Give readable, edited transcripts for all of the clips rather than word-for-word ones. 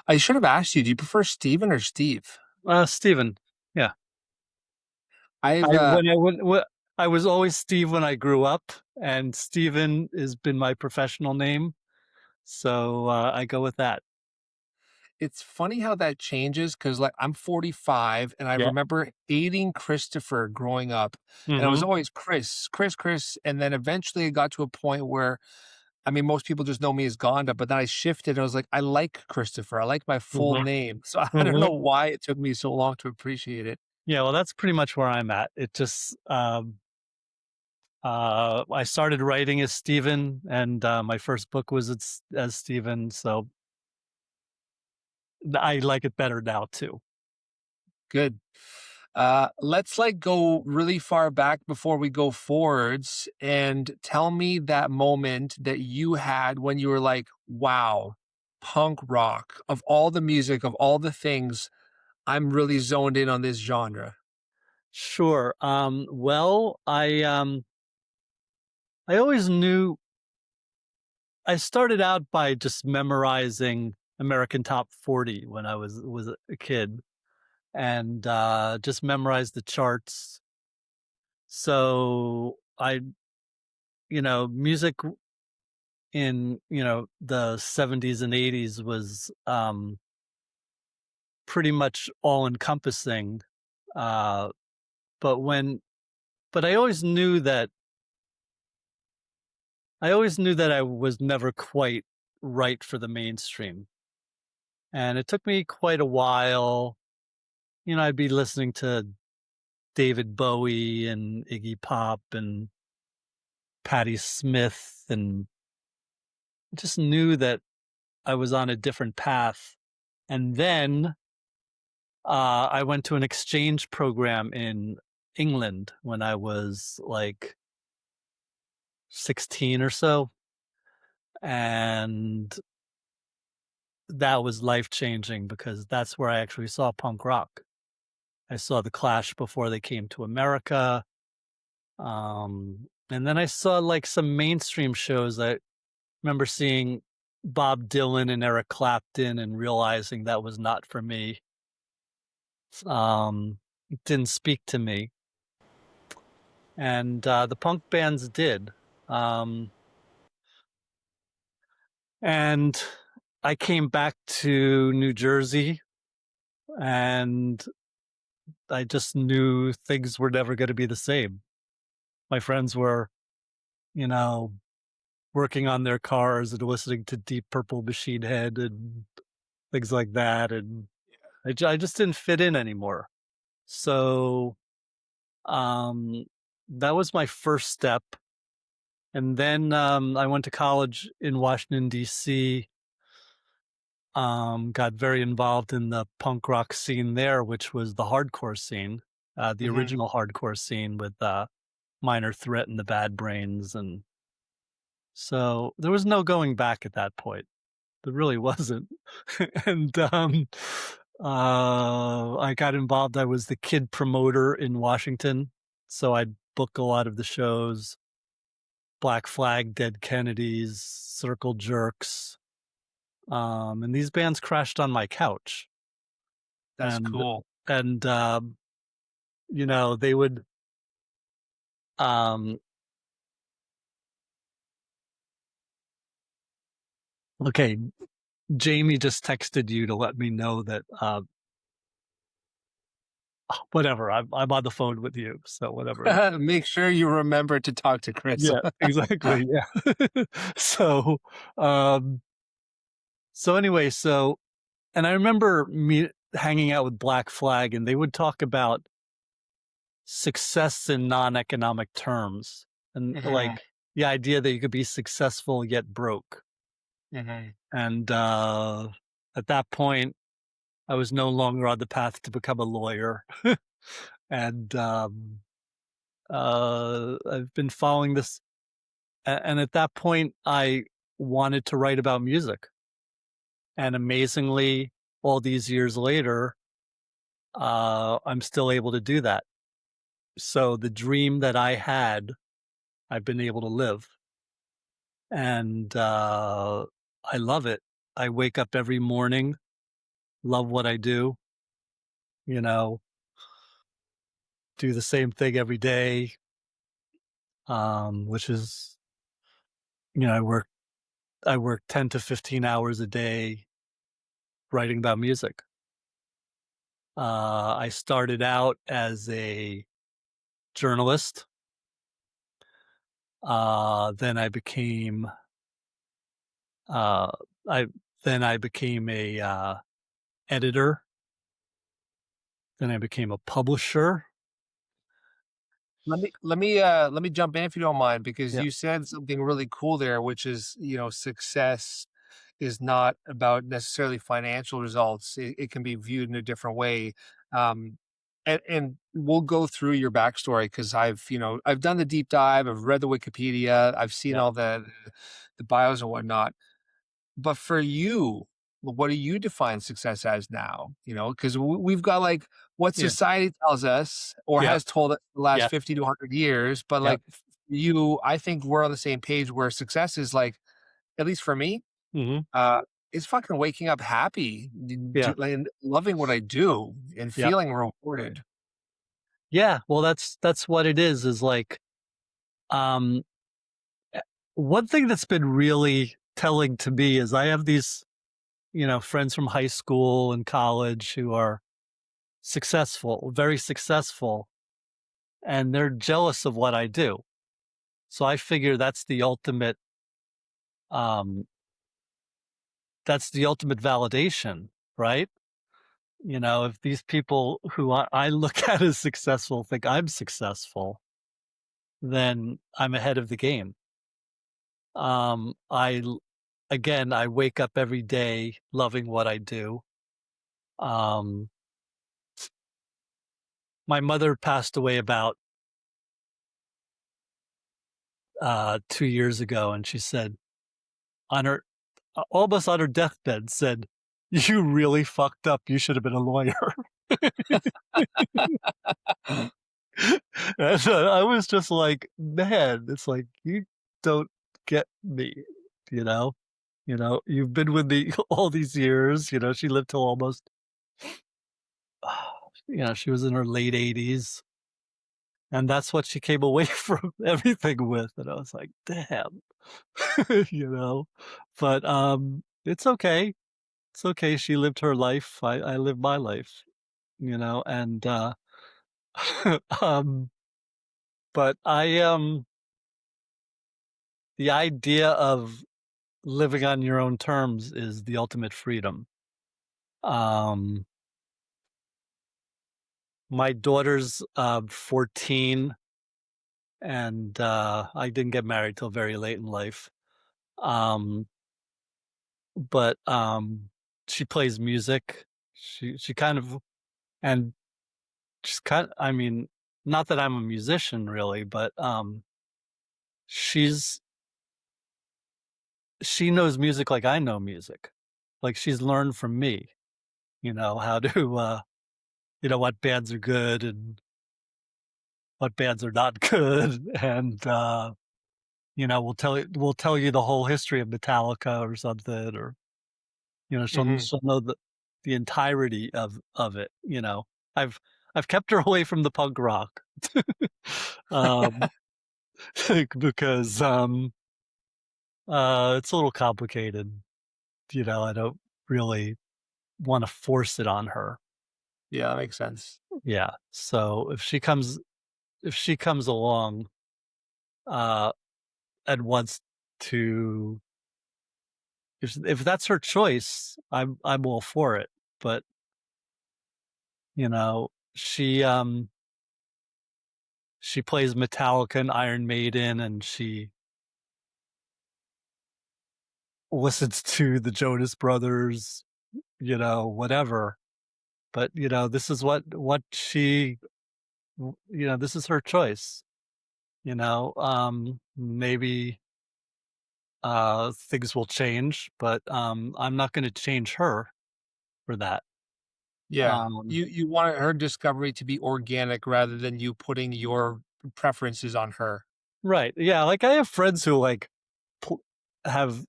I should have asked you, do you prefer Steven or Steve? Steven. Yeah. I've I when I when I was always Steve when I grew up, and Steven has been my professional name, so I go with that. It's funny how that changes because like I'm 45 and I Yeah. remember hating Christopher growing up. And I was Hmm. always Chris, Chris, Chris. And then eventually it got to a point where I mean, most people just know me as Gonda, but then I shifted and I was like, I like Christopher. I like my full Hmm. name. So I don't know Hmm. why it took me so long to appreciate it. Yeah, well, that's pretty much where I'm at. I started writing as Steven, and my first book was as Steven, so I like it better now too. Good. Let's like go really far back before we go forwards and tell me that moment that you had when you were like, wow, punk rock, of all the music, of all the things, I'm really zoned in on this genre. Sure. Well, I always knew I started out by just memorizing American Top 40 when I was a kid, and just memorized the charts. So music in the 70s and 80s was pretty much all encompassing. Uh, but when but I always knew that I was never quite right for the mainstream, and it took me quite a while. I'd be listening to David Bowie and Iggy Pop and Patti Smith, and just knew that I was on a different path. And then I went to an exchange program in England when I was like 16 or so. And that was life changing because that's where I actually saw punk rock. I saw the Clash before they came to America. And then I saw like some mainstream shows. I remember seeing Bob Dylan and Eric Clapton and realizing that was not for me. It didn't speak to me, and the punk bands did. Um, and I came back to New Jersey, and I just knew things were never going to be the same. My friends were, you know, working on their cars and listening to Deep Purple Machine Head and things like that, and I just didn't fit in anymore. So um, that was my first step. And then I went to college in Washington, D.C., got very involved in the punk rock scene there, which was the hardcore scene, the Mhm. original hardcore scene with Minor Threat and the Bad Brains. And so there was no going back at that point. There really wasn't. And I got involved. I was the kid promoter in Washington. So I'd book a lot of the shows: Black Flag, Dead Kennedys, Circle Jerks. And these bands crashed on my couch. That's And, cool. and, they would, um, okay, Jamie just texted you to let me know that, whatever, I'm on the phone with you. So whatever. Make sure you remember to talk to Chris. Yeah, exactly. Yeah. so, um, so anyway, and I remember me hanging out with Black Flag, and they would talk about success in non-economic terms, and Mhm, like the idea that you could be successful yet broke. mhm. And at that point, I was no longer on the path to become a lawyer. And I've been following this. And at that point, I wanted to write about music. And amazingly, all these years later, I'm still able to do that. So the dream that I had, I've been able to live. And I love it. I wake up every morning. love what I do, you know, do the same thing every day, which is, I work 10 to 15 hours a day writing about music. I started out as a journalist. Then I became uh, I then I became a editor. Then I became a publisher. Let me jump in if you don't mind, because Yeah, you said something really cool there, which is, success is not about necessarily financial results. It can be viewed in a different way. And we'll go through your backstory, because I've done the deep dive, I've read the Wikipedia, I've seen yeah, all the bios and whatnot. But for you, what do you define success as now? Because we've got like what yeah, society tells us or yeah, has told us the last yeah, 50 to 100 years. But yeah. like you, I think we're on the same page where success is like, at least for me, Hmm. uh, is fucking waking up happy Yeah, and loving what I do and yeah, feeling rewarded. yeah. Well, that's what it is. Is like, um, eh, one thing that's been really telling to me is I have these, friends from high school and college who are successful, very successful, and they're jealous of what I do. So I figure um, that's the ultimate validation, right? If these people who I look at as successful think I'm successful, then I'm ahead of the game. Um, I, l- Again, I wake up every day loving what I do. Um, my mother passed away about 2 years ago, and she said on her almost on her deathbed, said, "You really fucked up. You should have been a lawyer." And I was just like, "Man, it's like you don't get me, you know? You've been with me all these years." She lived till almost, she was in her late 80s, and that's what she came away from everything with, and I was like, "Damn." you know? But, it's okay. It's okay. She lived her life. I lived my life, and, um, but the idea of living on your own terms is the ultimate freedom. Um, my daughter's 14, and I didn't get married till very late in life. Um, but she plays music. She kind of and she's kind. I mean, not that I'm a musician really, but she's she knows music like I know music. Like she's learned from me, how to what bands are good and what bands are not good, and we'll tell you the whole history of Metallica or something, or she'll Hmm. she'll know the entirety of it. I've I've kept her away from the punk rock, um, because it's a little complicated. I don't really want to force it on her. Yeah, that makes sense. Yeah. So if she comes along uh and wants to, if that's her choice, I'm all for it. But she plays Metallica and Iron Maiden, and she listens to the Jonas Brothers, whatever. But this is what this is her choice. Maybe things will change, but I'm not going to change her for that. Yeah. Um, You want her discovery to be organic rather than you putting your preferences on her. right. Yeah. Like I have friends who pl- have,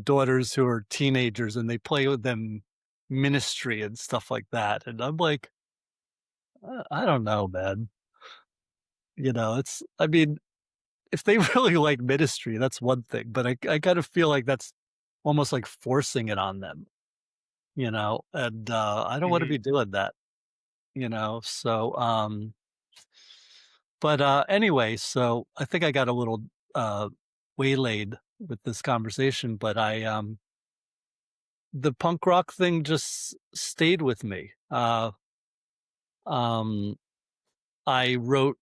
daughters who are teenagers, and they play with them Ministry and stuff like that, and I'm like, I don't know, man." It's I mean, if they really like Ministry, that's one thing, but I kind of feel like that's almost like forcing it on them, and, I don't wanna Mhm. be doing that, but, anyway, so I think I got a little, uh, waylaid with this conversation, but the punk rock thing just stayed with me. Um, I wrote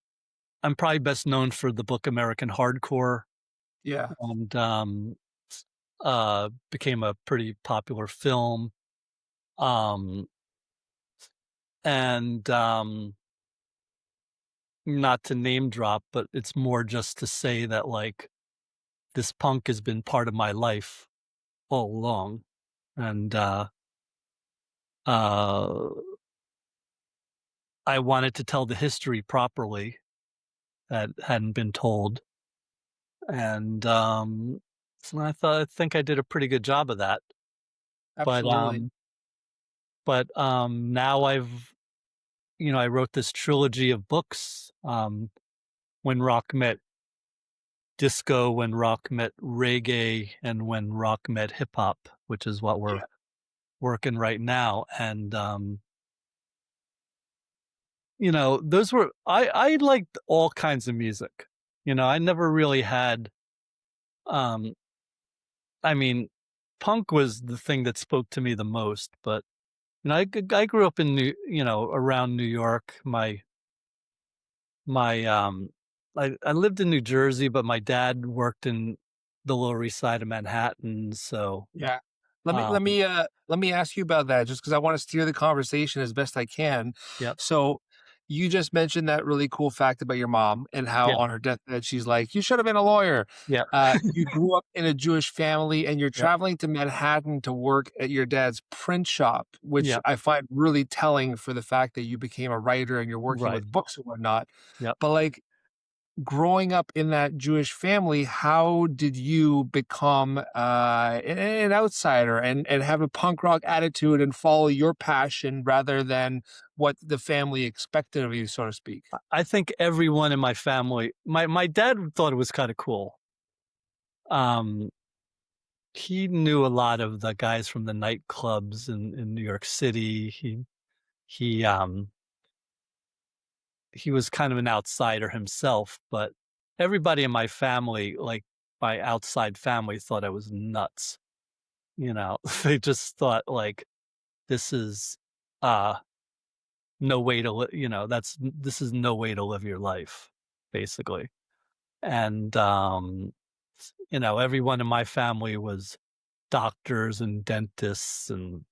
I'm probably best known for the book American Hardcore, Yeah. and, became a pretty popular film, um, and, not to name drop, but it's more just to say that, like, this punk has been part of my life all along, and, uh, I wanted to tell the history properly that hadn't been told, and, so I think I did a pretty good job of that, but, Absolutely. now I wrote this trilogy of books, When Rock Met Disco, When Rock Met Reggae, and When Rock Met Hip Hop, which is what we're Yeah. working right now, and, those were I liked all kinds of music, I never really had, um I mean, punk was the thing that spoke to me the most, but, I grew up in around New York. My, I lived in New Jersey, but my dad worked in the Lower East Side of Manhattan, so, Yeah. Let me let um me, uh, let me ask you about that just because I wanna steer the conversation as best I can. Yep, So, you just mentioned that really cool fact about your mom and how yep, on her deathbed, she's like, "You should have been a lawyer." yep, You grew up in a Jewish family, and you're yep, traveling to Manhattan to work at your dad's print shop, which yep, I find really telling for the fact that you became a writer and you're working right, with books and whatnot. yep. But, like, growing up in that Jewish family, how did you become an outsider and have a punk rock attitude and follow your passion rather than what the family expected of you, so to speak? I think everyone in my family my dad thought it was kinda cool. Um, he knew a lot of the guys from the nightclubs in New York City. He, um he was kind of an outsider himself, but everybody in my family, like my outside family, thought I was nuts. They just thought like this is uh no way to this is no way to live your life, basically. And everyone in my family was doctors and dentists and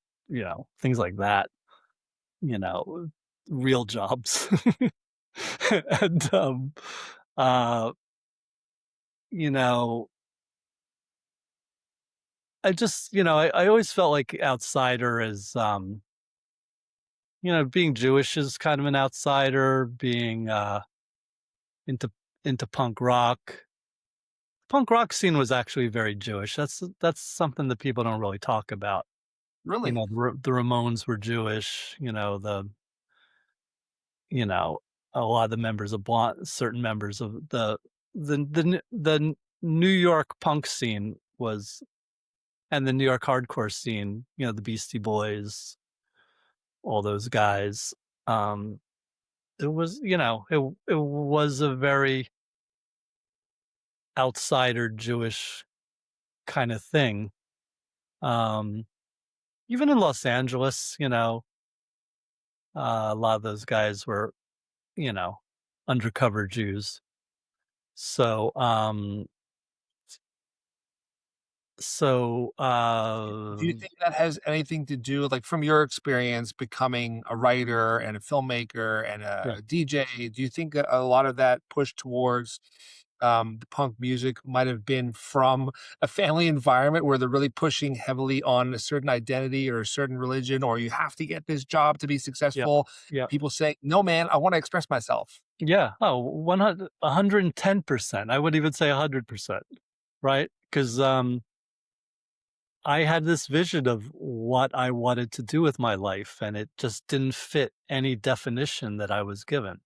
things like that, you know, real jobs. and uh you know I just I always felt like outsider is being Jewish is kind of an outsider, being into punk rock. Punk rock scene was actually very Jewish. That's something that people don't really talk about. Really? The Ramones were Jewish. You know a lot of the members of certain members of the New York punk scene was, and the New York hardcore scene. The Beastie Boys, all those guys. Um, it was it was a very outsider Jewish kind of thing. Um, Even in Los Angeles, a lot of those guys were, you know, undercover Jews. So, so, Do you think that has anything to do, like, from your experience becoming a writer and a filmmaker and yeah, a DJ, do you think that a lot of that push towards, the punk music might have been from a family environment where they're really pushing heavily on a certain identity or a certain religion, or you have to get this job to be yeah, successful? yeah, People saying, "No, man, I wanna express myself." yeah. Oh, 110%. I would even say 100%, right? Because I had this vision of what I wanted to do with my life, and it just didn't fit any definition that I was given.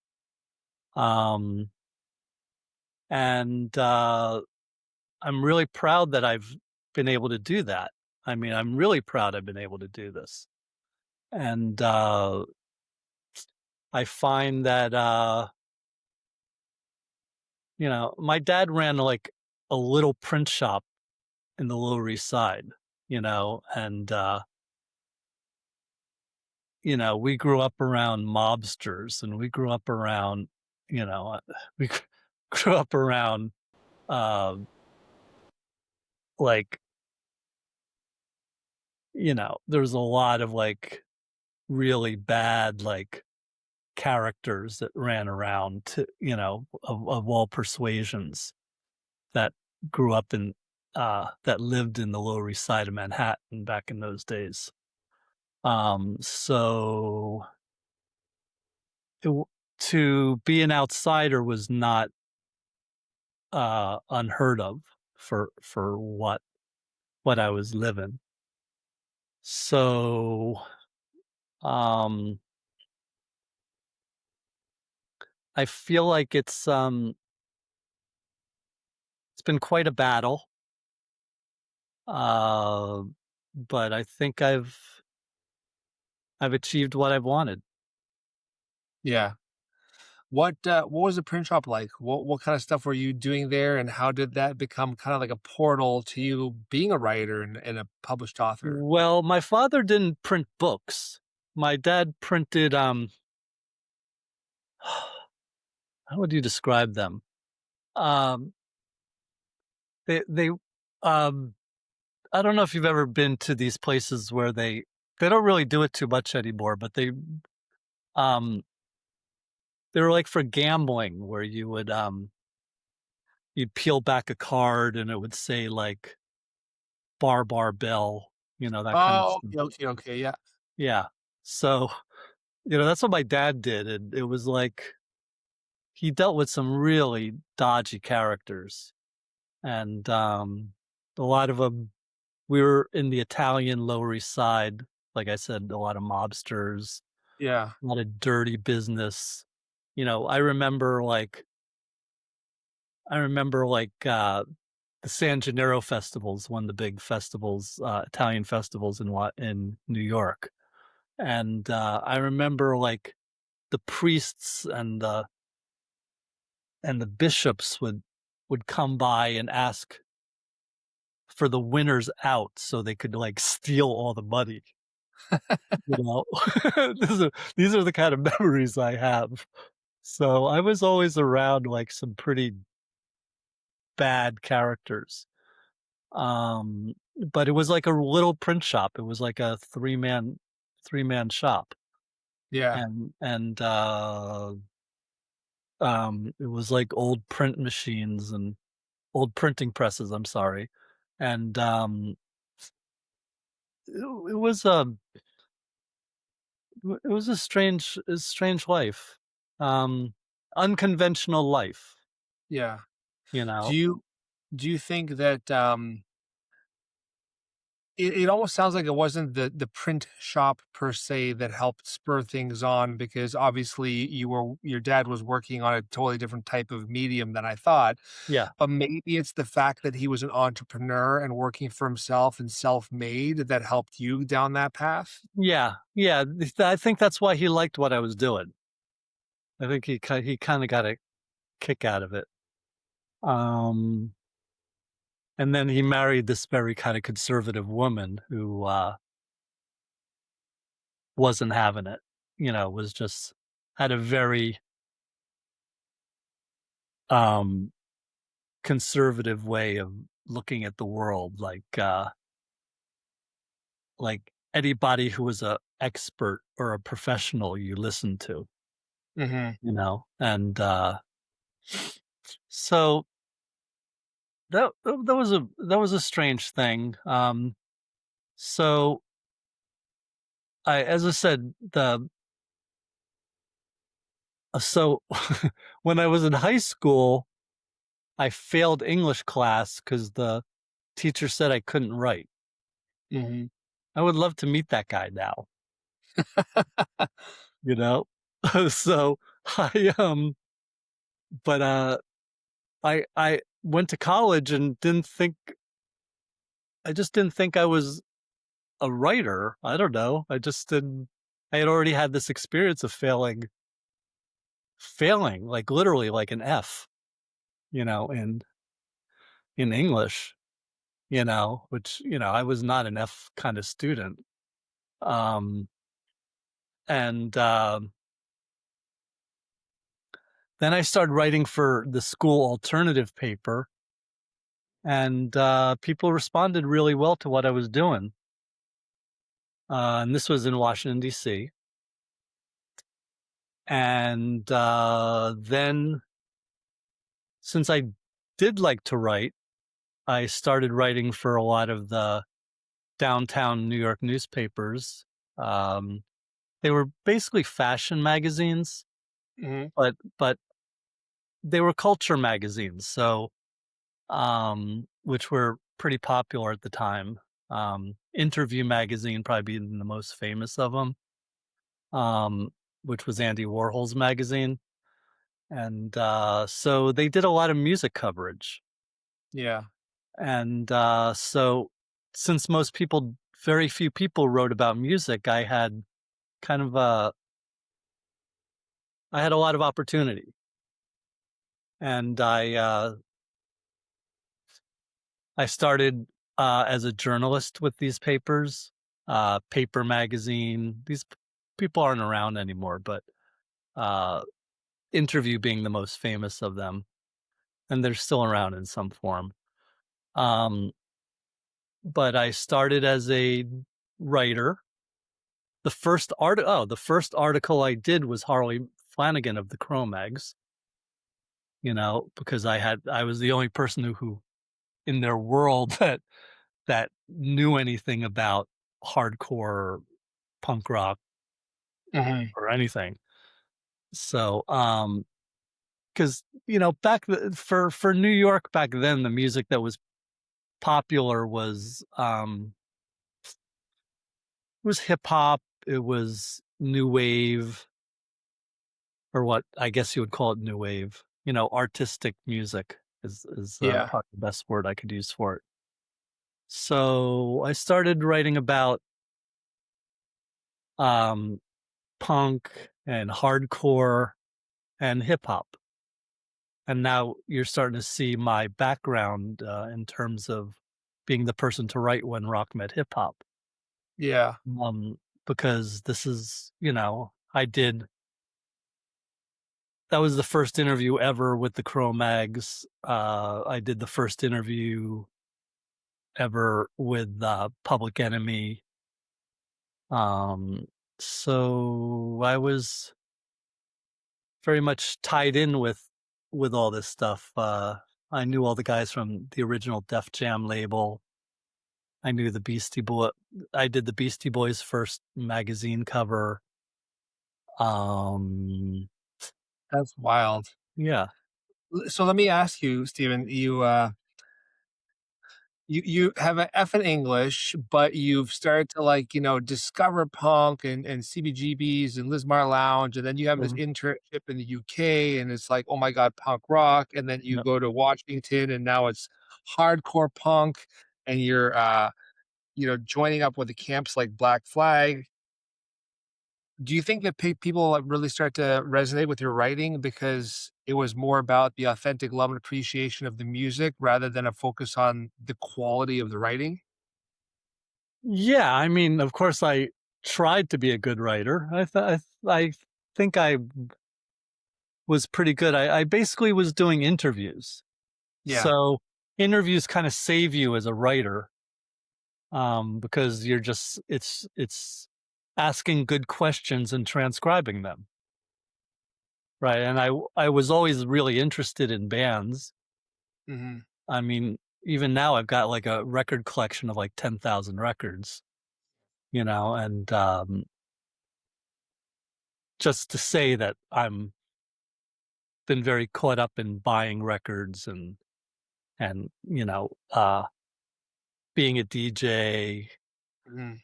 Um, and I'm really proud that I've been able to do that. I mean, I'm really proud I've been able to do this. And I find that, my dad ran like a little print shop in the Lower East Side, and, we grew up around mobsters and we grew up around, you know, uh, we grew up around, um, like, there's a lot of like really bad, like, characters that ran around of all persuasions that grew up in that lived in the Lower East Side of Manhattan back in those days. So it w to be an outsider was not, unheard of for what I was living. So, um, I feel like it's been quite a battle, uh, but I think I've achieved what I've wanted. Yeah. What was the print shop like? What kind of stuff were you doing there, and how did that become kind of like a portal to you being a writer and a published author? Well, my father didn't print books. My dad printed, how would you describe them? Um, they um, I don't know if you've ever been to these places where they don't really do it too much anymore, but um, they were like for gambling where you'd peel back a card and it would say like bar bell, that kind of Oh, stuff. okay, okay, okay, yeah. Yeah. So, that's what my dad did. And it was like he dealt with some really dodgy characters. And a lot of them, we were in the Italian Lower East Side. Like I said, a lot of mobsters, Yeah. a lot of dirty business. I remember the San Gennaro festivals, one of the big festivals, Italian festivals in New York. And I remember like the priests and the bishops would come by and ask for the winners out so they could like steal all the money. You know, these are the kind of memories I have. So I was always around like some pretty bad characters. But it was like a little print shop. It was like a three man shop. Yeah. And it was like old print machines and old printing presses, I'm sorry. And it was it was a strange life. Um Unconventional life, Yeah. you Do know. you do you think that, it almost sounds like it wasn't the print shop per se that helped spur things on because obviously your dad was working on a totally different type of medium than I thought, Yeah. but maybe it's the fact that he was an entrepreneur and working for himself and self-made that helped you down that path? Yeah. Yeah, I think that's why he liked what I was doing. I think he kinda got a kick out of it. Um, and then he married this very kinda conservative woman who, wasn't having it, was just had a very, um, conservative way of looking at the world, like anybody who was a expert or a professional you listened to, Mhm. and, so that was a strange thing. So as I said, so when I was in high school, I failed English class because the teacher said I couldn't write. Mhm. I would love to meet that guy now, you know? So, I, but, I went to college and didn't think I just didn't think I was a writer. I don't know. I just didn't I had already had this experience of failing, like, literally like an F, in English, which, I was not an F kinda student. Um, and, then I started writing for the school alternative paper, and, people responded really well to what I was doing. And this was in Washington, DC. And, then since I did like to write, I started writing for a lot of the downtown New York newspapers. Um, they were basically fashion magazines, Mhm. but they were culture magazines, so, which were pretty popular at the time. Interview magazine probably being the most famous of them, which was Andy Warhol's magazine, and, so they did a lot of music coverage, Yeah. and, so since very few people wrote about music, kind of a I had a lot of opportunity, and I started, as a journalist with these papers, Paper Magazine. People aren't around anymore, but, uh, Interview being the most famous of them, and they're still around in some form. Um, but I started as a writer. The first article I did was Harley Flanagan of the Cro-Mags, because I was the only person who in their world that knew anything about hardcore punk rock Mhm. or anything. So, because for New York back then, the music that was popular was hip hop, it was new wave, or what I guess you would call it new wave. Artistic music is Yeah. probably the best word I could use for it. So I started writing about um, punk and hardcore and hip hop. And now you're starting to see my background in terms of being the person to write when rock met hip hop. Yeah. Because that was the first interview ever with the Cro-Mags. I did the first interview ever with Public Enemy. Um, so I was very much tied in with all this stuff. I knew all the guys from the original Def Jam label. I knew the Beastie Boy. I did the Beastie Boys' first magazine cover. Um, That's wild. yeah. So let me ask you, Stephen, you have an F in English, but you've started to discover punk and CBGBs and Liz Mar Lounge, and then you have this Mhm. internship in the UK, and it's like, oh my God, punk rock, and then you Yep. go to Washington, and now it's hardcore punk, and you're joining up with the camps like Black Flag. Do you think that people really start to resonate with your writing because it was more about the authentic love and appreciation of the music rather than a focus on the quality of the writing? Yeah, I mean, of course, I tried to be a good writer. I think I was pretty good. I basically was doing interviews, Yeah. so interviews kind of save you as a writer, because it's asking good questions and transcribing them, right? And I was always really interested in bands. Mhm. I mean, even now I've got like a record collection of like 10,000 records, and just to say that I'm been very caught up in buying records and being a DJ. Mhm.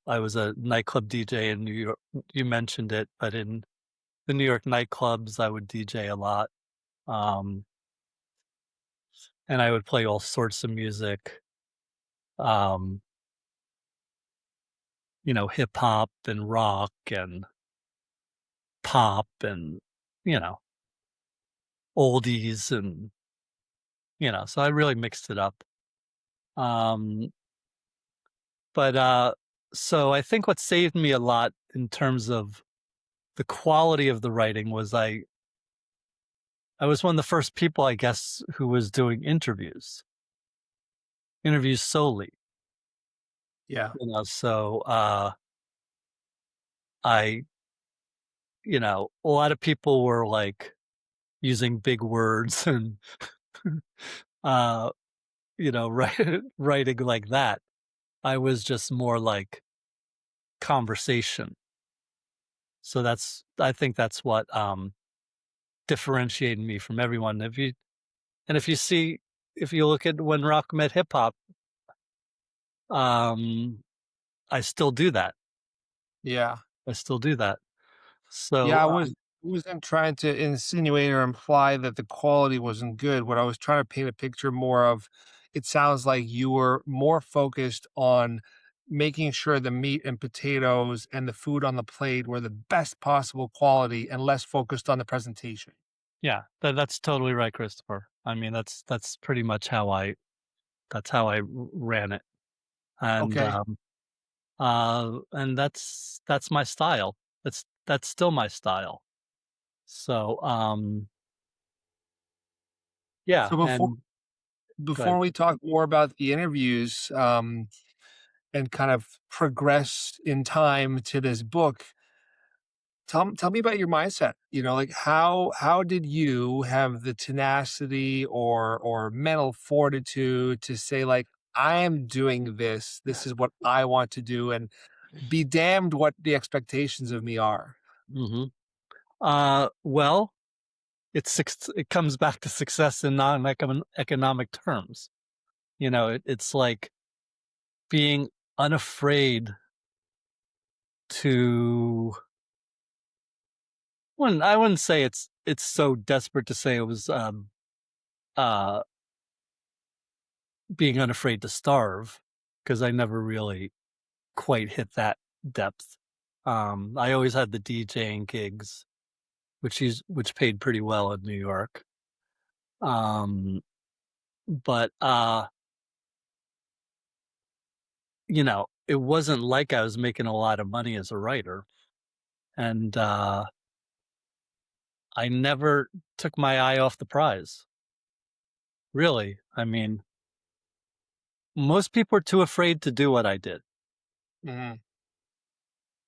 I was a nightclub DJ in New York. You mentioned it, but in the New York nightclubs, I would DJ a lot. Um, and I would play all sorts of music, um, hip hop and rock and pop and, you know, oldies and, so I really mixed it up. Um, but so I think what saved me a lot in terms of the quality of the writing was I was one of the first people, I guess, who was doing interviews solely, Yeah. so I a lot of people were like using big words and uh, writing like that. I was just more like conversation. So I think that's what differentiated me from everyone. If you see if you look at when rock met hip hop, um, I still do that. Yeah. I still do that. Yeah, So, I wasn't trying to insinuate or imply that the quality wasn't good. What I was trying to paint a picture more of, it sounds like you were more focused on making sure the meat and potatoes and the food on the plate were the best possible quality and less focused on the presentation. yeah, that's totally right, Christopher. I mean, that's pretty much how I ran it, and Okay. that's my style. That's still my style. So, yeah, So and good. before we talk more about the interviews, and kind of progress in time to this book, tell me about your mindset. Like how did you have the tenacity or mental fortitude to say like, I am doing this. This is what I want to do, and be damned what the expectations of me are. Mhm. Well, it comes back to success in non-economic terms. It's like being unafraid to I wouldn't say it's so desperate to say it was, uh, being unafraid to starve, because I never really quite hit that depth. I always had the DJing gigs, which paid pretty well in New York. Um, but it wasn't like I was making a lot of money as a writer, and, I never took my eye off the prize, really. I mean, most people are too afraid to do what I did, Mhm.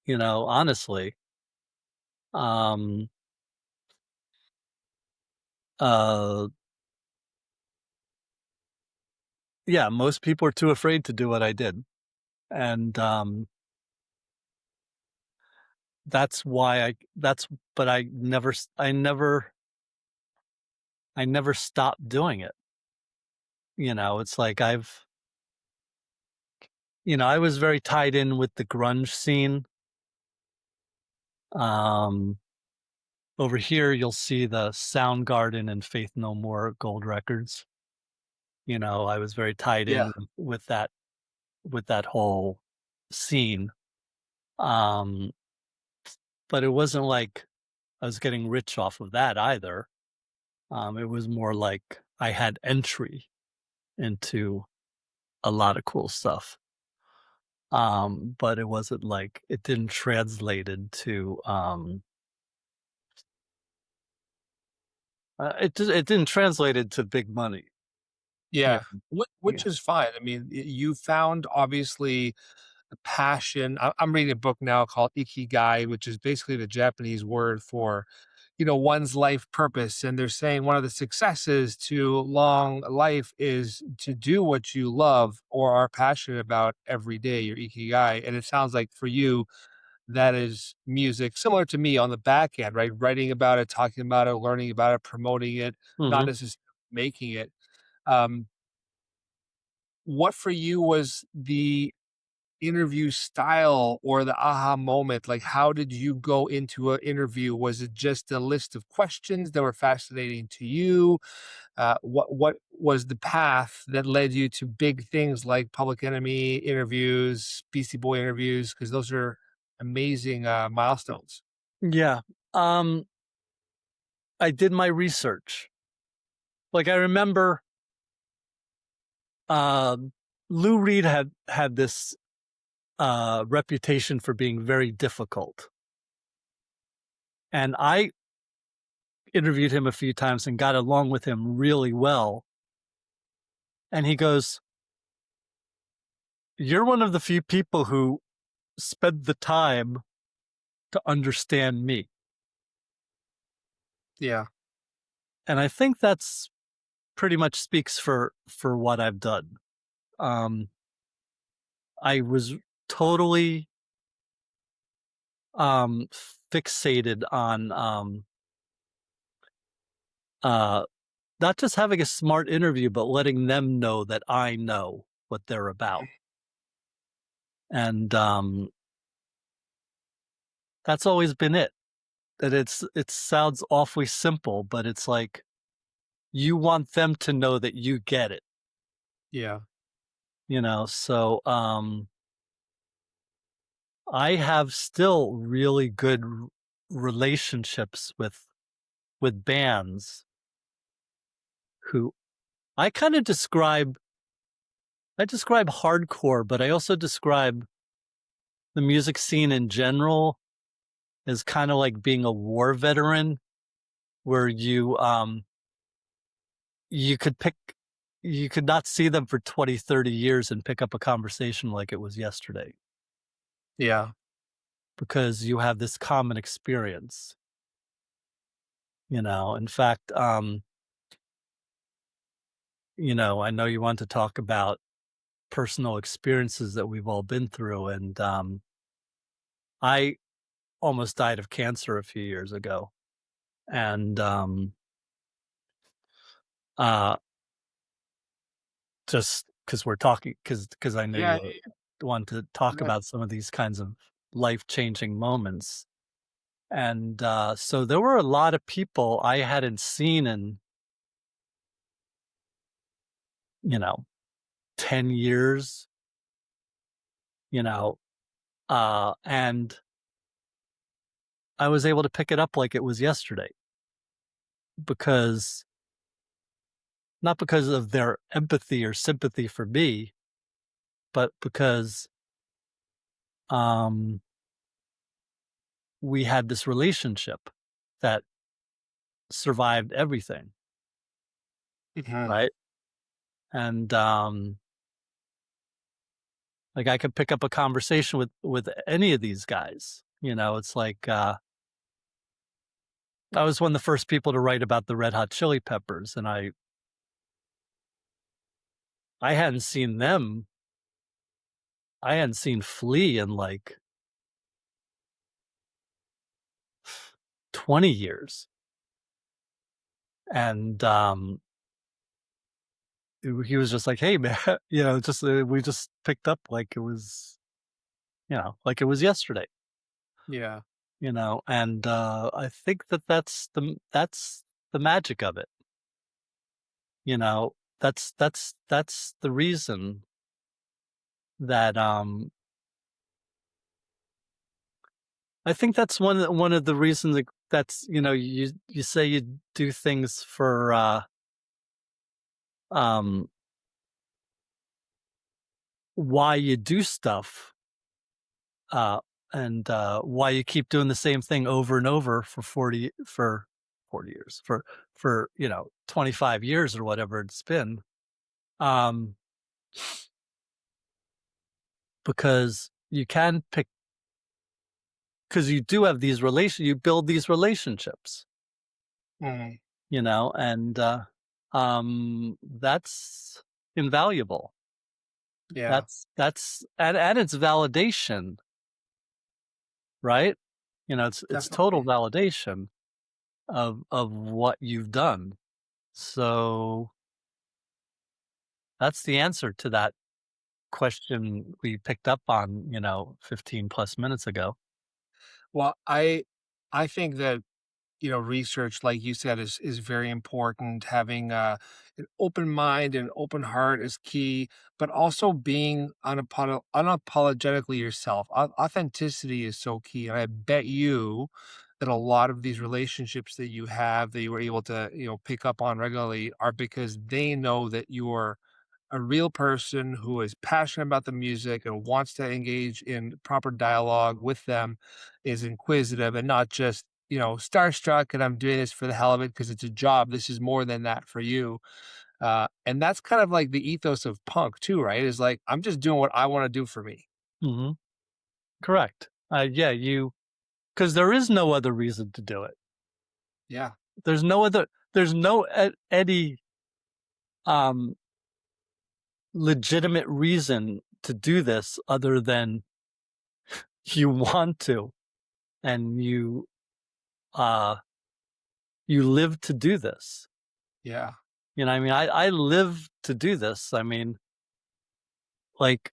honestly. Um, uh, yeah, most people are too afraid to do what I did, and, that's why I that's but I never stopped doing it. It's like I was very tied in with the grunge scene. Um, Over here, you'll see the Soundgarden and Faith No More gold records. I was very tied Yeah. in with that whole scene. Um, but it wasn't like I was getting rich off of that either. It was more like I had entry into a lot of cool stuff. But it wasn't like it didn't translate into it didn't translate into big money. Yeah, Yeah. Which yeah. is fine. I mean, you found obviously a passion. I'm reading a book now called Ikigai, which is basically the Japanese word for, one's life purpose. And they're saying one of the successes to long life is to do what you love or are passionate about every day, your Ikigai. And it sounds like for you, that is music, similar to me on the back end, right? Writing about it, talking about it, learning about it, promoting it, not Mhm. necessarily making it. Um, what for you was the interview style or the aha moment? Like, how did you go into an interview? Was it just a list of questions that were fascinating to you? What was the path that led you to big things like Public Enemy interviews, Beastie Boy interviews? Because those are amazing milestones. Yeah. Um, I did my research. Like I remember, um, Lou Reed had this reputation for being very difficult, and I interviewed him a few times and got along with him really well. And he goes, "You're one of the few people who spend the time to understand me," Yeah, and I think that's pretty much speaks for what I've done. Um, I was totally um fixated on uh not just having a smart interview but letting them know that I know what they're about. And that's always been it. That it sounds awfully simple, but it's like you want them to know that you get it, yeah. you know? So I have still really good relationships with bands who I kind of describe hardcore, but I also describe the music scene in general as kind of like being a war veteran where you could pick you could not see them for 20, 30 years and pick up a conversation like it was yesterday Yeah. because you have this common experience, you know. In fact, I know you want to talk about personal experiences that we've all been through, and I almost died of cancer a few years ago. And uh just because we're talking, because I know Yeah. you want to talk Yeah. about some of these kinds of life-changing moments. And so there were a lot of people I hadn't seen in, you know 10 years, you know and I was able to pick it up like it was yesterday, because not because of their empathy or sympathy for me, but because um we had this relationship that survived everything, Mhm. right? And like I could pick up a conversation with any of these guys. It's like I was one of the first people to write about the Red Hot Chili Peppers, and I hadn't seen them. I hadn't seen Flea in like 20 years. And he was just like, "Hey man," just we just picked up like it was, like it was yesterday. Yeah. And I think that's the magic of it. That's the reason that I think that's one of the reasons that's, you say you do things for um why you do stuff, uh and why you keep doing the same thing over and over for 40 years, for 25 years or whatever it's been. um because you can pick because you do have you build these relationships, Mhm. and that's invaluable. Yeah. That's and it's validation, right? It's total Definitely. validation of what you've done. So that's the answer to that question we picked up on, 15 plus minutes ago. Well, I think that, research, like you said, is very important. Having an open mind and open heart is key, but also being unapologetically yourself. Authenticity is so key. And I bet you that a lot of these relationships that you have that you were able to, pick up on regularly are because they know that you're a real person who is passionate about the music and wants to engage in proper dialogue with them, is inquisitive and not just, starstruck and I'm doing this for the hell of it because it's a job. This is more than that for you. And that's kind of like the ethos of punk too, right? Is like, I'm just doing what I want to do for me. Hmm. Correct. Yeah, because there is no other reason to do it. Yeah. There's no other. There's no any um, legitimate reason to do this other than you want to, and uh, you live to do this. Yeah. I mean, I live to do this. I mean, like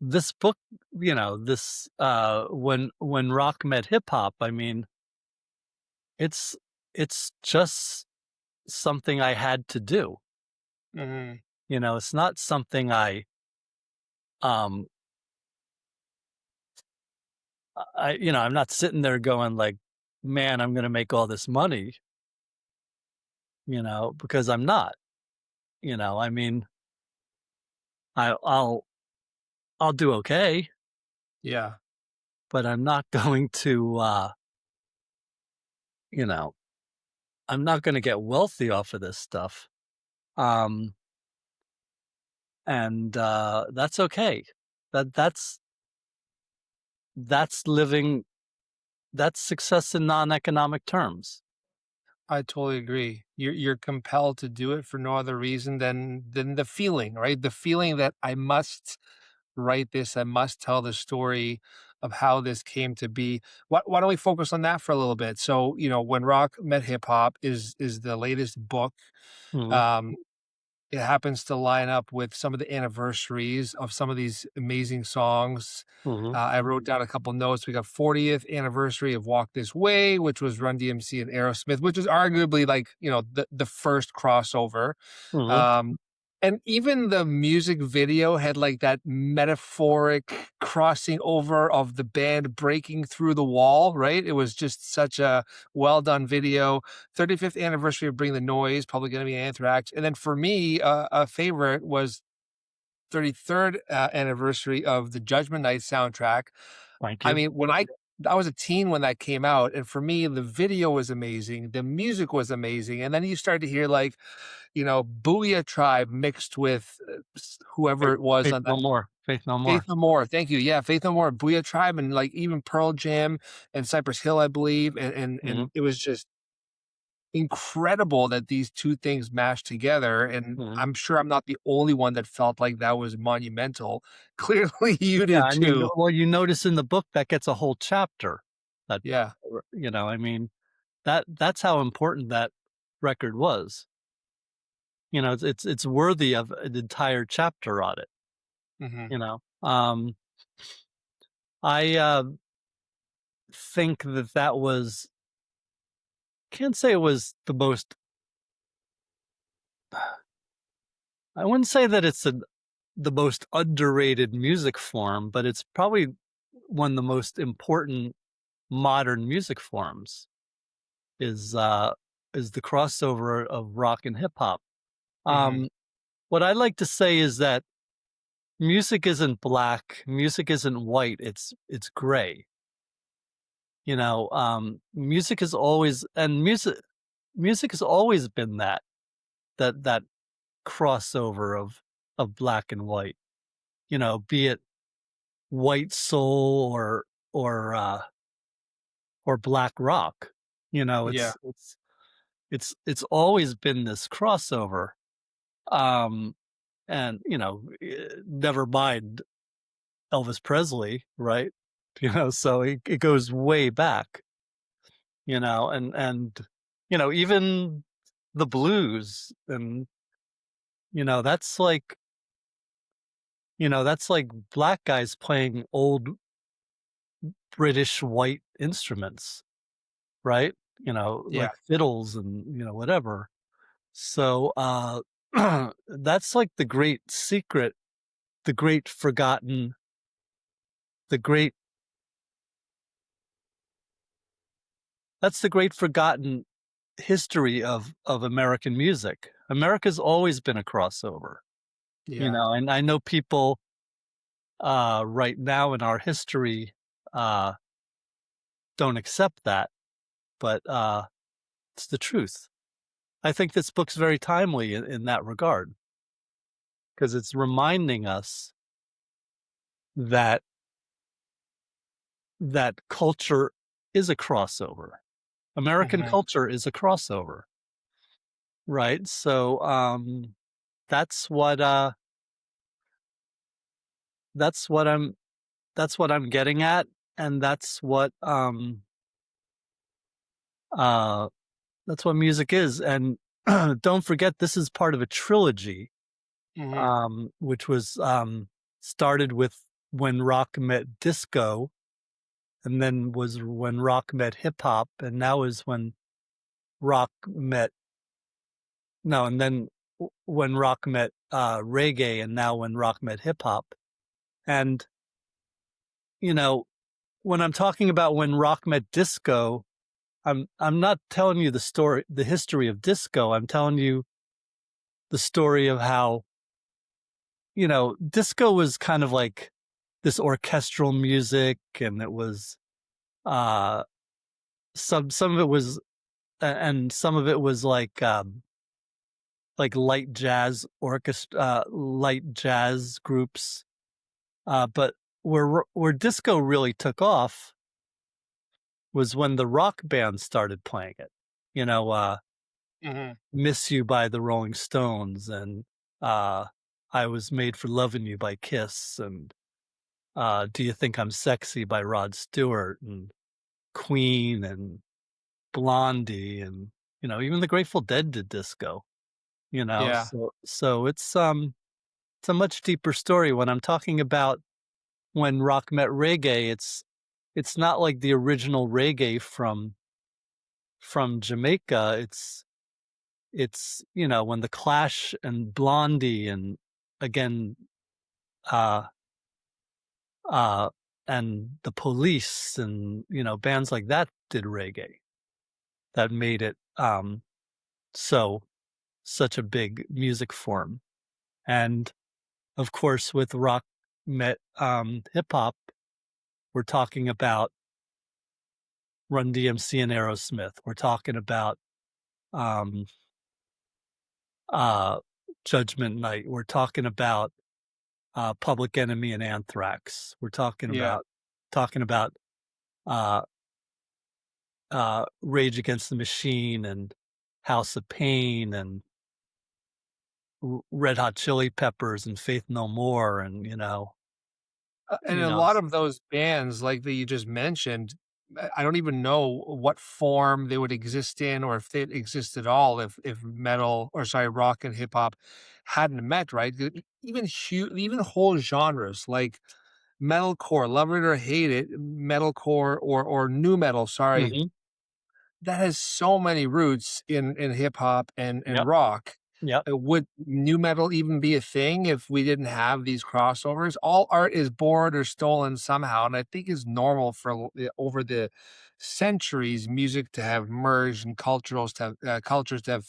this book, this when rock met hip hop. I mean, it's it's just something I had to do. Hmm. It's not something um I'm not sitting there going like, man, I'm gonna make all this money, because I'm not. I mean, I, I'll I'll do okay, Yeah. but I'm not going to you know, I'm not gonna get wealthy off of this stuff. Um and that's okay. That's living that's success in non-economic terms. I totally agree. You're compelled to do it for no other reason than the feeling, right? The feeling that I must write this, I must tell the story of how this came to be. Why don't we focus on that for a little bit? So, when rock met hip hop is the latest book. Mhm, Um, it happens to line up with some of the anniversaries of some of these amazing songs. mhm, I wrote down a couple notes. We got 40th anniversary of Walk This Way, which was Run DMC and Aerosmith, which is arguably like, the first crossover. mhm. Um, and even the music video had like that metaphoric crossing over of the band breaking through the wall, right? It was just such a well done video. 35th anniversary of Bring the Noise, probably going to be Anthrax. And then for me, a favorite was 33rd anniversary of the Judgment Night soundtrack. Thank I you. mean, I was a teen when that came out, and for me, the video was amazing, the music was amazing, and then you start to hear like, Booyah Tribe mixed with whoever Faith it was Faith on that. No More, Faith No Faith More. No More, thank you. Yeah, Faith No More, Booyah Tribe, and like even Pearl Jam and Cypress Hill, I believe, and Mhm, it was just incredible that these two things mashed together, and mhm. I'm sure I'm not the only one that felt like that was monumental. Clearly, you Yeah, did I mean, too. well, you notice in the book that gets a whole chapter that, Yeah. I mean, that's how important that record was. It's worthy of an entire chapter on it, Mhm. you know? I, think that was can't say it was the most I wouldn't say that it's the most underrated music form, but it's probably one of the most important modern music forms is, uh is the crossover of rock and hip hop. Mhm. Um, what I like to say is that music isn't black, music isn't white, it's gray. Music is always and music has always been that crossover of black and white, be it white soul or black rock. Yeah. It's always been this crossover. Um and never mind Elvis Presley, right? So it goes way back, and even the blues and that's like That's like black guys playing old British white instruments, right? Yeah. Like fiddles and, whatever. So, that's like the great secret, the great forgotten, the great that's the great forgotten history of American music. America's always been a crossover, Yeah. and I know people, right now in our history, uh, don't accept that, but, it's the truth. I think this book's very timely in that regard because it's reminding us that culture is a crossover. American Mhm. culture is a crossover, right? So, that's what, uh that's what I'm that's what I'm getting at, and uh, that's what music is, and don't forget this is part of a trilogy, Mhm. which was, started with When Rock Met Disco, and then was When Rock Met Hip Hop, and now is When Rock Met no, and then When Rock Met, Reggae, and now When Rock Met Hip Hop, and, you know, when I'm talking about When Rock Met Disco, I'm not telling you the history of disco, I'm telling you the story of how, disco was kind of like this orchestral music, and it was, uh, some of it was and some of it was like light jazz groups, but where disco really took off was when the rock bands started playing it. You know, Mhm. "Miss You" by the Rolling Stones, and, uh, "I Was Made for Lovin' You" by Kiss, and, "Do You Think I'm Sexy" by Rod Stewart, and Queen, and Blondie, and, even the Grateful Dead did disco, Yeah. so it's a much deeper story. When I'm talking about When Rock Met Reggae, it's not like the original reggae from Jamaica, it's when The Clash and Blondie and again, uh, uh, and The Police and, bands like that did reggae that made it, so such a big music form. And, of course, with rock met, hip hop, we're talking about Run DMC and Aerosmith. We're talking about, um, uh, Judgment Night. We're talking about Public Enemy and Anthrax. We're Yeah. talking about uh, Rage Against the Machine and House of Pain and Red Hot Chili Peppers and Faith No More, and And you a know, lot of those bands, like, that you just mentioned, I don't even know what form they would exist in or if they exist at all if metal or sorry, rock and hip hop hadn't met, right? Even whole genres like metalcore, love it or hate it, metalcore or new metal, sorry, mhm, that has so many roots in hip hop and yep, rock. yep, Would new metal even be a thing if we didn't have these crossovers? All art is borrowed or stolen somehow, and I think it's normal for over the centuries, music to have merged and cultures to have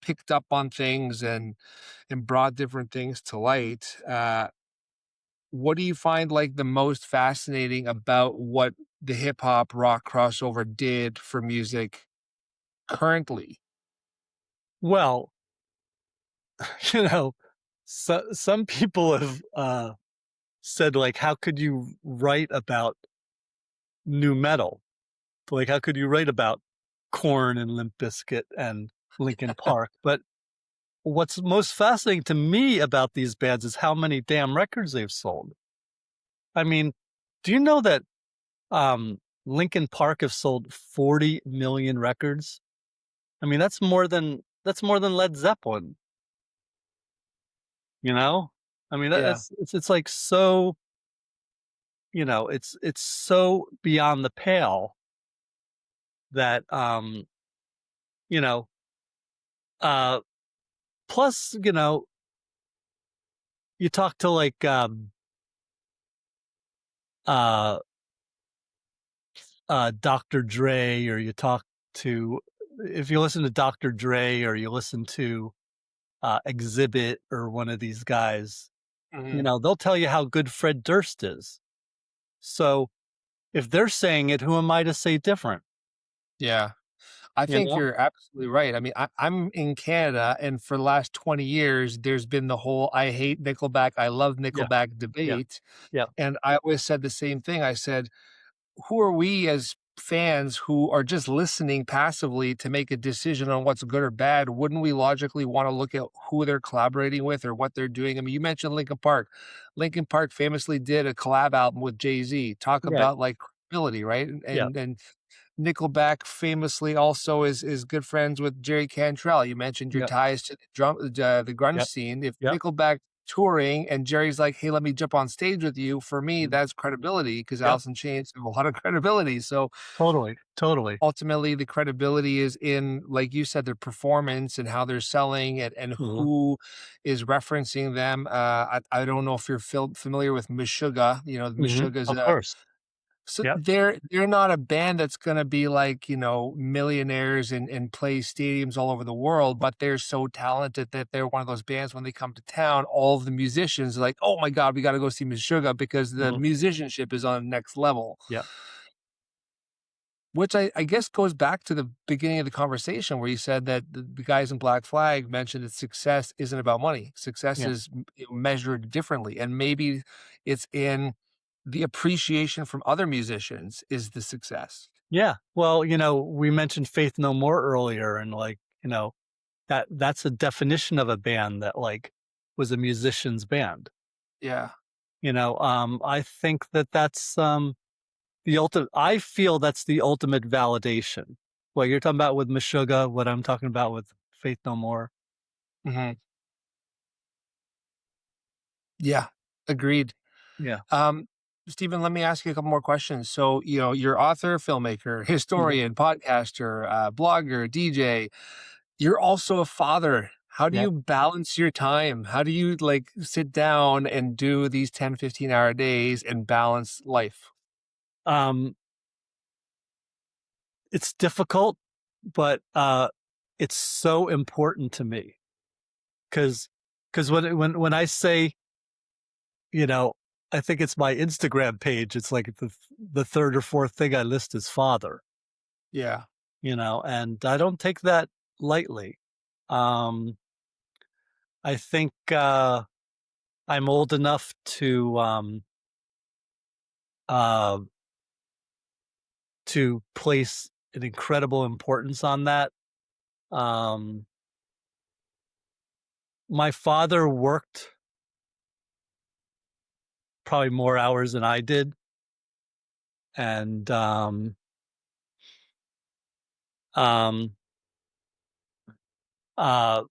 picked up on things and brought different things to light. What do you find like the most fascinating about what the hip hop rock crossover did for music currently? well, you know, some people have said, like, how could you write about new metal? Like, how could you write about Korn and Limp Bizkit and Linkin Park? But what's most fascinating to me about these bands is how many damn records they've sold. I mean, do you know that Linkin Park have sold 40 million records? I mean, that's more than Led Zeppelin, you know? I mean, Yeah, it's like so, it's so beyond the pale that, you know, uh, plus, you talk to like, uh, Dr. Dre, or you talk to, if you listen to Dr. Dre, or you listen to, Exhibit, or one of these guys, mhm, they'll tell you how good Fred Durst is. So if they're saying it, who am I to say different? yeah. I You think know? you're absolutely right. I mean, I'm in Canada, and for the last 20 years, there's been the whole "I hate Nickelback, I love Yeah, Nickelback" yeah, debate, yeah. and I always said the same thing. I said, who are we as fans who are just listening passively to make a decision on what's good or bad? Wouldn't we logically want to look at who they're collaborating with or what they're doing? I mean, you mentioned Linkin Park. Linkin Park famously did a collab album with Jay-Z. Talk Right. about like credibility, right? Yeah, And Nickelback famously also is good friends with Jerry Cantrell. You mentioned your yeah, ties to the grunge yep, scene. If yep. Nickelback touring and Jerry's like, "Hey, let me jump on stage with you," for me, Mhm. that's credibility because Yep, Alice in Chains have a lot of credibility. So totally, totally. ultimately, the credibility is in, like you said, their performance and how they're selling and Mhm, who is referencing them. I don't know if you're familiar with Meshuggah. You know, mhm, Meshuggah's of course. so Yep, they're not a band that's gonna be like, millionaires and play stadiums all over the world, but they're so talented that they're one of those bands when they come to town, all of the musicians are like, "Oh my god, we gotta go see Meshuggah," because the mhm, musicianship is on the next level. yep, Which I guess goes back to the beginning of the conversation where you said that the guys in Black Flag mentioned that success isn't about money. Success yeah, is measured differently, and maybe it's in the appreciation from other musicians is the success. yeah. Well, we mentioned Faith No More earlier, and, like, that's a definition of a band that, like, was a musician's band. Yeah. I think that that's, the ultimate I feel that's the ultimate validation. What you're talking about with Meshuggah, what I'm talking about with Faith No More. Mhm. Yeah. Agreed. Yeah. Um, Stephen, let me ask you a couple more questions. So, you're author, filmmaker, Mhm. historian, podcaster, blogger, DJ. You're also a father. How do Yep. you balance your time? How do you like sit down and do these 10, 15-hour days and balance life? Um, it's difficult, but, it's so important to me, because when I say, you know, I think it's my Instagram page, it's like the 3rd or 4th thing I list is father, Yeah. and I don't take that lightly. Um, I think, I'm old enough uh, to place an incredible importance on that. Um, my father worked probably more hours than I did, and, um, uh,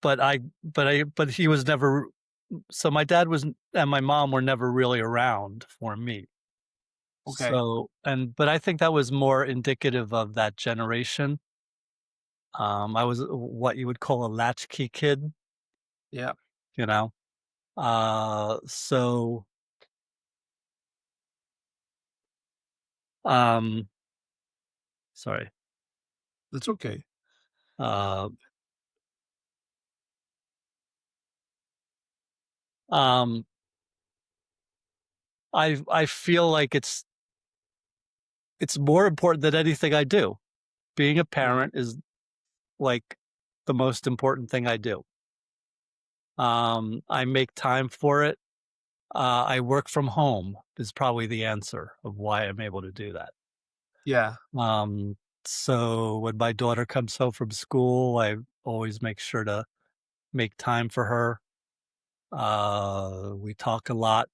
but he was never, so my dad was and my mom were never really around for me. Okay. So, but I think that was more indicative of that generation. I was what you would call a latchkey kid, Yeah. you know? So, um, sorry. That's okay. Uh, um, I feel like it's more important than anything I do. Being a Mhm. parent is, like, the most important thing I do. I make time for it. I work from home is probably the answer of why I'm able to do that. Yeah. Um, so when my daughter comes home from school, I always make sure to make time for her. We talk a lot.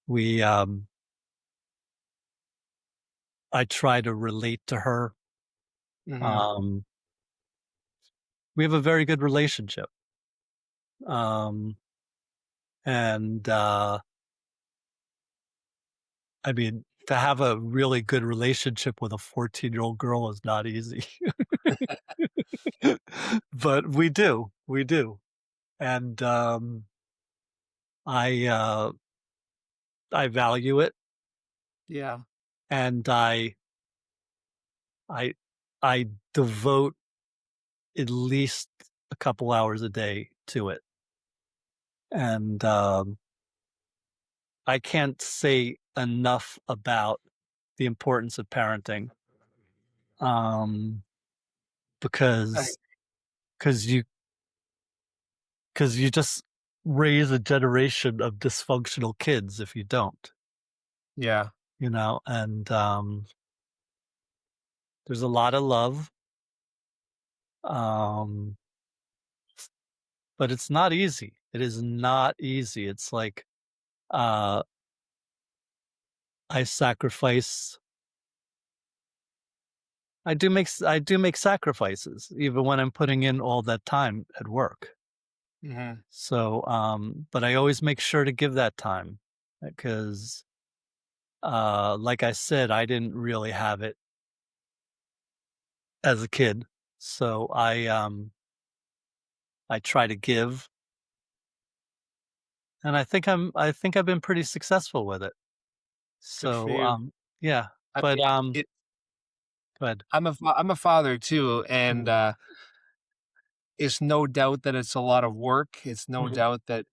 We I try to relate to her. Mhm. Um, we have a very good relationship. Um, and I mean, to have a really good relationship with a 14-year-old girl is not easy. But we do. And I uh I value it, Yeah. and I I devote at least a couple hours a day to it. And I can't say enough about the importance of parenting. Um I because because you because you just raise a generation of dysfunctional kids if you don't, yeah. and there's a lot of love, um but it's not easy. It is not easy. It's like, uh I sacrifice I do make sacrifices even when I'm putting in all that time at work. Mhm. So, but I always make sure to give that time because, like I said, I didn't really have it as a kid. So I try to give, and I think I've been pretty successful with it. Good for So, you. yeah, I but, mean, it go ahead. I'm a father too, and, Mhm, it's no doubt that it's a lot of work. It's no mhm, doubt that,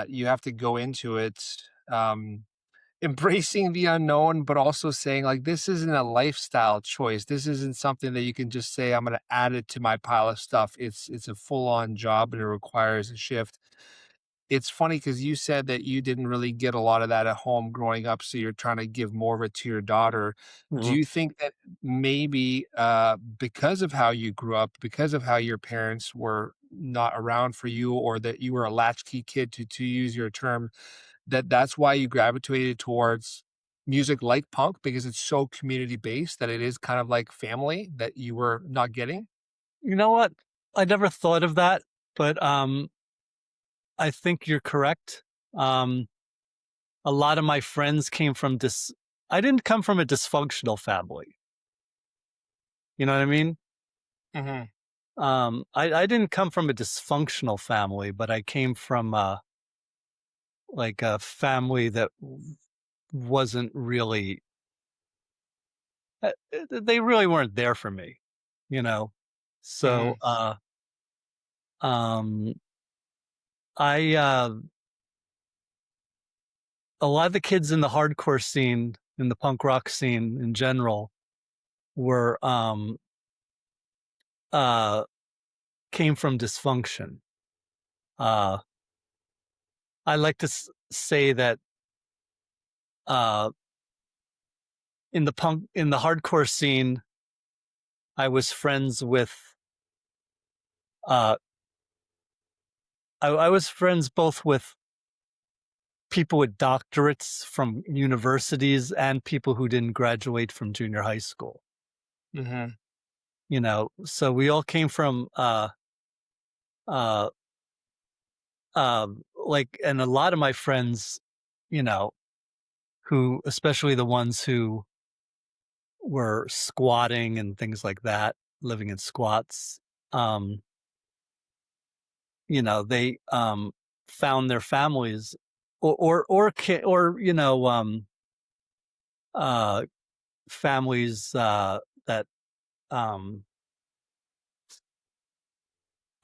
you have to go into it, um, embracing the unknown, but also saying, like, "This isn't a lifestyle choice. This isn't something that you can just say, 'I'm gonna add it to my pile of stuff.' It's a full-on job, and it requires a shift." It's funny because you said that you didn't really get a lot of that at home growing up, so you're trying to give more of it to your daughter. Do mhm. you think that maybe, because of how you grew up, because of how your parents were not around for you, or that you were a latchkey kid, to use your term, that's why you gravitated towards music like punk, because it's so community based that it is kind of like family that you were not getting? You know what? I never thought of that, but, I think you're correct. Um, a lot of my friends came from I didn't come from a dysfunctional family, you know what I mean? Mhm. I didn't come from a dysfunctional family, but I came from, like, a family that wasn't really they really weren't there for me, you know? So, Mhm. um, I, a lot of the kids in the hardcore scene, in the punk rock scene in general, were, uh, came from dysfunction. Uh, I like to say that, uh, in the hardcore scene, I was friends with, uh, I was friends both with people with doctorates from universities and people who didn't graduate from junior high school, Mhm. so we all came from, uh, like, and a lot of my friends, you know, who, especially the ones who were squatting and things like that, living in squats, um, they, found their families, or uh, families, that, um,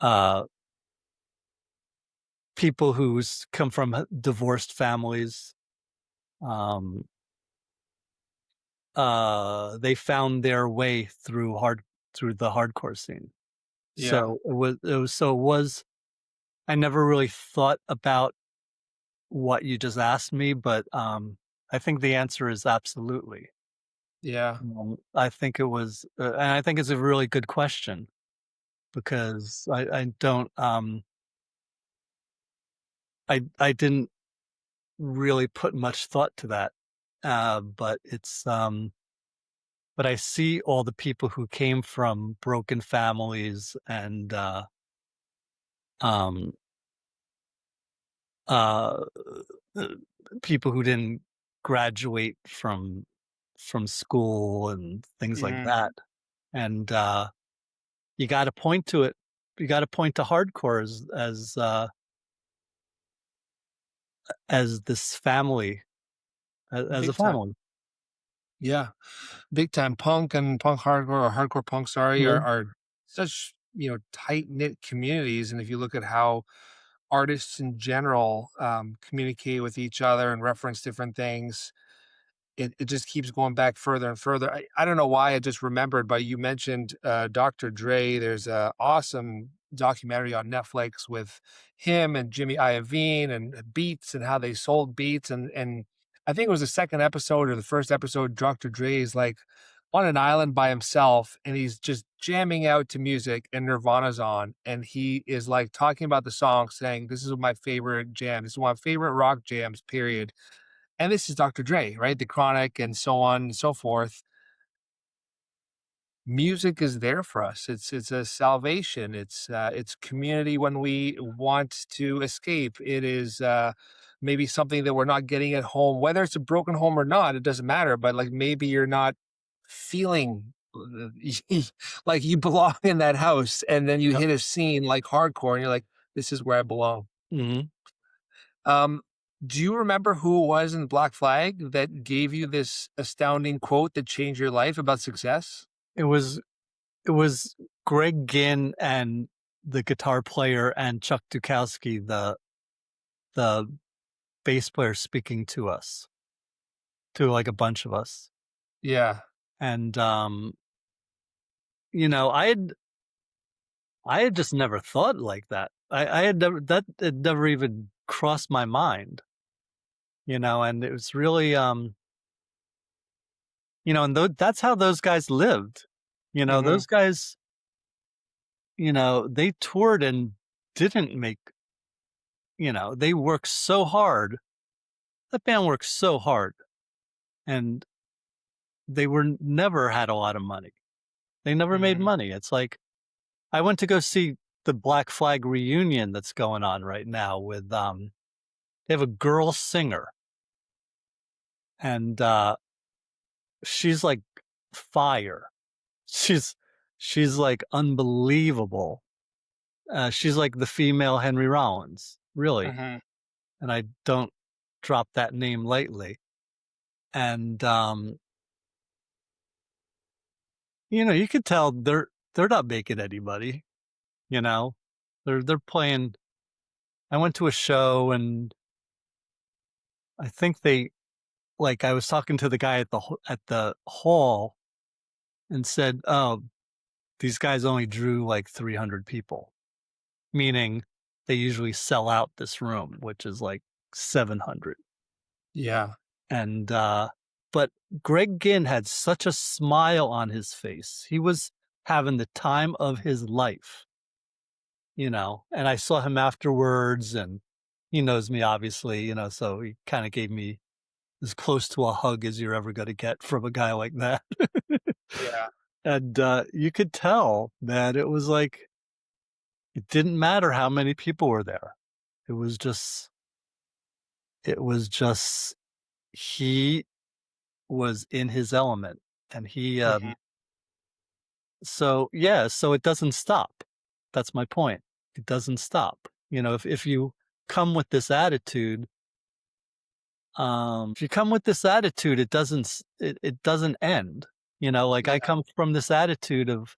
uh, people who's come from divorced families, um, they found their way through the hardcore scene. Yeah. So it was I never really thought about what you just asked me, but, I think the answer is absolutely. Yeah. I think it was, and I think it's a really good question because I don't, I didn't really put much thought to that, but I see all the people who came from broken families and, um uh, uh, people who didn't graduate from school and things like Mhm. that. And you got to point to it. You got to point to hardcore as this family, as a Big time. family. Yeah. Big time. Punk and punk hardcore or hardcore punk, sorry, Yeah. are such, tight knit communities. And if you look at how artists in general communicate with each other and reference different things, it just keeps going back further and further. I don't know why I just remembered, but you mentioned Dr. Dre. There's a awesome documentary on Netflix with him and Jimmy Iovine and Beats and how they sold Beats. And I think it was the second episode or the first episode. Dr. Dre is like on an island by himself and he's just jamming out to music and Nirvana's on. And he is like talking about the song, saying, "This is my favorite jam. This is one of my favorite rock jams, period." And this is Dr. Dre, right? The Chronic and so on and so forth. Music is there for us. It's a salvation. It's community when we want to escape. It is maybe something that we're not getting at home, whether it's a broken home or not. It doesn't matter. But like maybe you're not feeling like you belong in that house, and then you Yep. hit a scene like hardcore, and you're like, "This is where I belong." Hmm. Um, do you remember who it was in Black Flag that gave you this astounding quote that changed your life about success? It was it was Greg Ginn and the guitar player and Chuck Dukowski, the bass player, speaking to us, to like a bunch of us. Yeah. And you know, I had just never thought like that. I had never that had never even crossed my mind, and it was really and that's how those guys lived. Mhm. Those guys, they toured and didn't make, they worked so hard. That band worked so hard and they never had a lot of money. They never made Mhm. money. It's like I went to go see the Black Flag reunion that's going on right now with they have a girl singer and she's like fire. She's she's like unbelievable. She's like the female Henry Rollins, really. Mhm. And I don't drop that name lightly. And you could tell they're not making any money, you know. They're playing. I went to a show and I think I was talking to the guy at the hall and said, "Oh, these guys only drew like 300 people." Meaning they usually sell out this room, which is like 700. Yeah. And but Greg Ginn had such a smile on his face. He was having the time of his life, And I saw him afterwards and he knows me obviously, so he kind of gave me as close to a hug as you're ever going to get from a guy like that. Yeah. And you could tell that it didn't matter how many people were there. It was just it was just he was in his element, and he, Mhm. so yeah, so it doesn't stop. That's my point. It doesn't stop. If you come with this attitude, if you come with this attitude, it doesn't end. Like I Yeah. come from this attitude of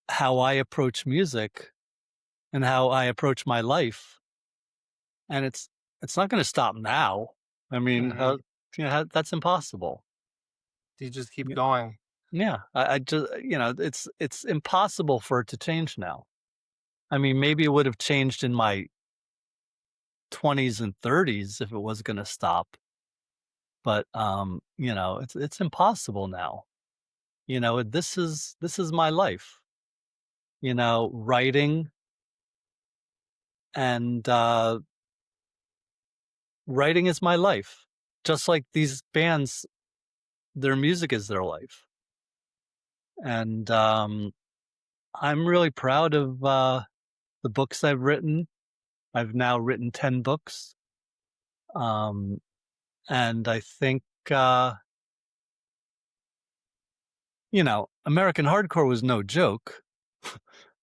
how I approach music and how I approach my life, and it's not going to stop now. I mean, Mhm. that's impossible. You just keep Y- going. Yeah, I just it's impossible for it to change now. I mean, maybe it would have changed in my 20s and 30s if it was going to stop, but it's impossible now. This is my life. Writing and writing is my life. Just like these bands, their music is their life. And I'm really proud of the books I've written. I've now written 10 books. Um, and I think, uh, American Hardcore was no joke,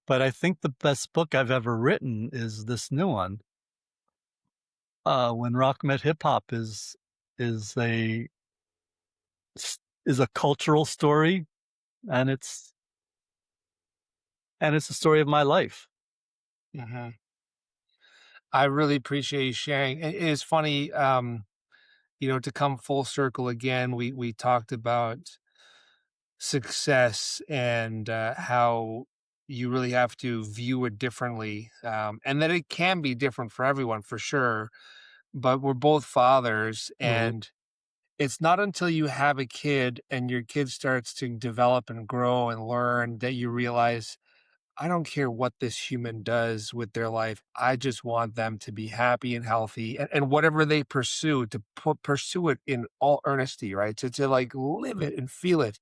but I think the best book I've ever written is this new one. When Rock Met Hip Hop is a is a cultural story, and it's a story of my life. Mhm. I really appreciate you sharing. It is funny, to come full circle again, we talked about success and how you really have to view it differently, and that it can be different for everyone for sure. But we're both fathers, Mhm, and it's not until you have a kid and your kid starts to develop and grow and learn that you realize I don't care what this human does with their life. I just want them to be happy and healthy and whatever they pursue to pursue it in all earnesty, right? To like live it and feel it.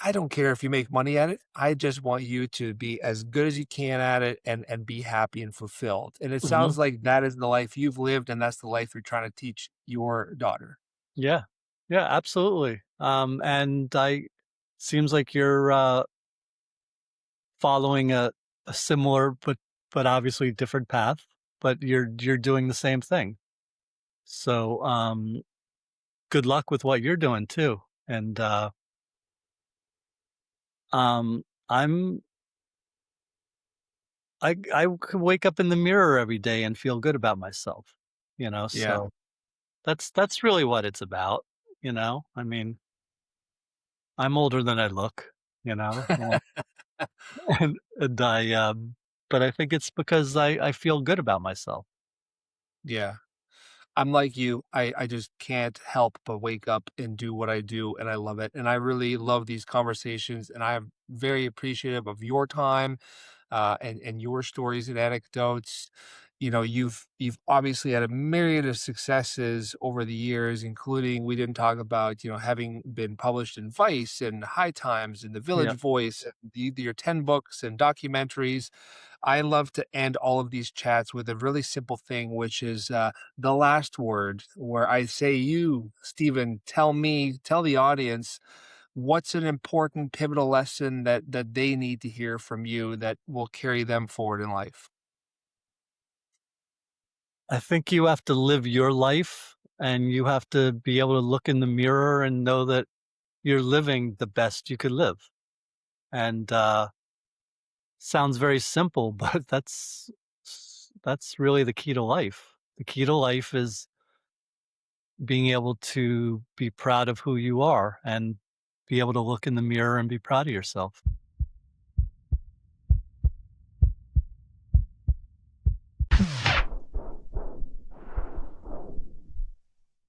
I don't care if you make money at it. I just want you to be as good as you can at it and be happy and fulfilled. And it mhm. sounds like that is the life you've lived and that's the life you're trying to teach your daughter. Yeah. Yeah, absolutely. And I seems like you're, following a similar but obviously different path, but you're doing the same thing. So, good luck with what you're doing too. And, I'm I could wake up in the mirror every day and feel good about myself, Yeah. so that's really what it's about, I mean, I'm older than I look, and but I think it's because I feel good about myself. Yeah. I'm like you. I just can't help but wake up and do what I do, and I love it. And I really love these conversations, and I'm very appreciative of your time, and your stories and anecdotes. You've obviously had a myriad of successes over the years, including we didn't talk about, having been published in Vice and High Times and The Village Yeah. Voice, and your 10 books and documentaries. I love to end all of these chats with a really simple thing, which is the last word, where I say, you, Stephen, tell the audience what's an important pivotal lesson that they need to hear from you that will carry them forward in life. I think you have to live your life, and you have to be able to look in the mirror and know that you're living the best you could live, and, sounds very simple, but that's really the key to life. The key to life is being able to be proud of who you are and be able to look in the mirror and be proud of yourself.